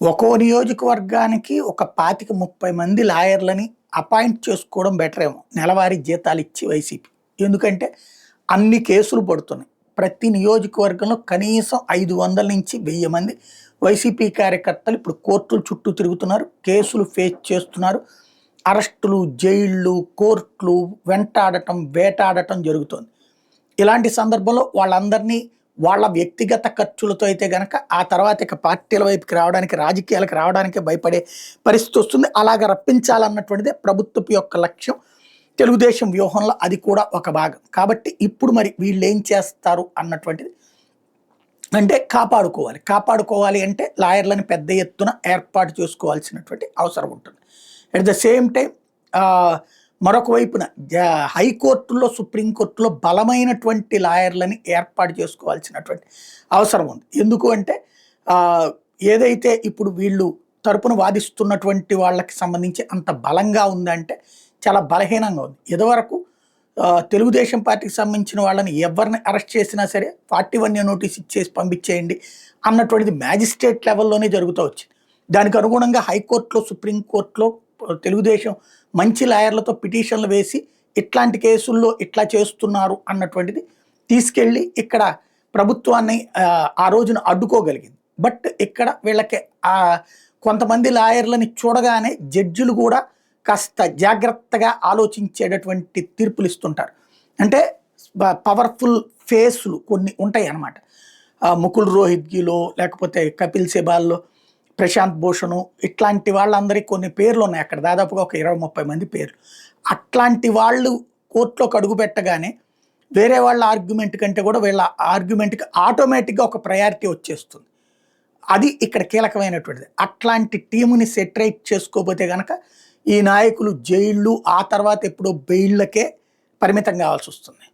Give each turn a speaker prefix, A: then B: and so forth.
A: ఒక్కో నియోజకవర్గానికి ఒక 25, 30 మంది లాయర్‌లని అపాయింట్ చేసుకోవడం బెటరేమో. నెలవారీ జీతాలిచ్చి వైసీపీ. ఎందుకంటే అన్ని కేసులు పడుతున్నాయి. ప్రతి నియోజకవర్గంలో కనీసం 500-1000 మంది వైసీపీ కార్యకర్తలు ఇప్పుడు కోర్టుల చుట్టూ తిరుగుతున్నారు. కేసులు ఫేస్ చేస్తున్నారు. అరెస్టులు, జైళ్ళు, కోర్టులు వెంటాడటం, వేటాడటం జరుగుతోంది. ఇలాంటి సందర్భంలో వాళ్ళందరినీ వాళ్ళ వ్యక్తిగత ఖర్చులతో అయితే గనక ఆ తర్వాత ఇక పార్టీల వైపుకి రావడానికి, రాజకీయాలకు రావడానికే భయపడే పరిస్థితి వస్తుంది. అలాగ రప్పించాలన్నటువంటిదే ప్రభుత్వపు యొక్క లక్ష్యం. తెలుగుదేశం వ్యూహంలో అది కూడా ఒక భాగం. కాబట్టి ఇప్పుడు మరి వీళ్ళేం చేస్తారు అన్నటువంటిది అంటే కాపాడుకోవాలి. కాపాడుకోవాలి అంటే లాయర్‌లని పెద్ద ఎత్తున ఏర్పాటు చేసుకోవాల్సినటువంటి అవసరం ఉంటుంది. అట్ ద సేమ్ టైం మరొక వైపున హైకోర్టుల్లో, సుప్రీంకోర్టులో బలమైనటువంటి లాయర్‌లని ఏర్పాటు చేసుకోవాల్సినటువంటి అవసరం ఉంది. ఎందుకు అంటే ఏదైతే ఇప్పుడు వీళ్ళు తరపున వాదిస్తున్నటువంటి వాళ్ళకి సంబంధించి అంత బలంగా ఉందంటే చాలా బలహీనంగా ఉంది. ఇదివరకు తెలుగుదేశం పార్టీకి సంబంధించిన వాళ్ళని ఎవరిని అరెస్ట్ చేసినా సరే 41A నోటీస్ ఇచ్చేసి పంపించేయండి అన్నటువంటిది మ్యాజిస్ట్రేట్ లెవెల్లోనే జరుగుతూ వచ్చింది. దానికి అనుగుణంగా హైకోర్టులో, సుప్రీంకోర్టులో తెలుగుదేశం మంచి లాయర్లతో పిటిషన్లు వేసి ఇట్లాంటి కేసుల్లో ఇట్లా చేస్తున్నారు అన్నటువంటిది తీసుకెళ్ళి ఇక్కడ ప్రభుత్వాన్ని ఆ రోజున అడ్డుకోగలిగింది. బట్ ఇక్కడ వీళ్ళకి కొంతమంది లాయర్లని చూడగానే జడ్జిలు కూడా కాస్త జాగ్రత్తగా ఆలోచించేటటువంటి తీర్పులు ఇస్తుంటారు. అంటే పవర్ఫుల్ ఫేస్లు కొన్ని ఉంటాయి అన్నమాట. ముకుల్ రోహిత్గిలో, లేకపోతే కపిల్ సిబాల్లో, ప్రశాంత్ భూషణ్, ఇట్లాంటి వాళ్ళందరికీ కొన్ని పేర్లు ఉన్నాయి అక్కడ. దాదాపుగా ఒక 20-30 మంది పేర్లు. అట్లాంటి వాళ్ళు కోర్టులోకి అడుగు పెట్టగానే వేరే వాళ్ళ ఆర్గ్యుమెంట్ కంటే కూడా వీళ్ళ ఆర్గ్యుమెంట్కి ఆటోమేటిక్గా ఒక ప్రయారిటీ వచ్చేస్తుంది. అది ఇక్కడ కీలకమైనటువంటిది. అట్లాంటి టీముని సెటరేట్ చేసుకోకపోతే కనుక ఈ నాయకులు జైళ్ళు, ఆ తర్వాత ఎప్పుడో బెయిళ్ళకే పరిమితం కావాల్సి వస్తుంది.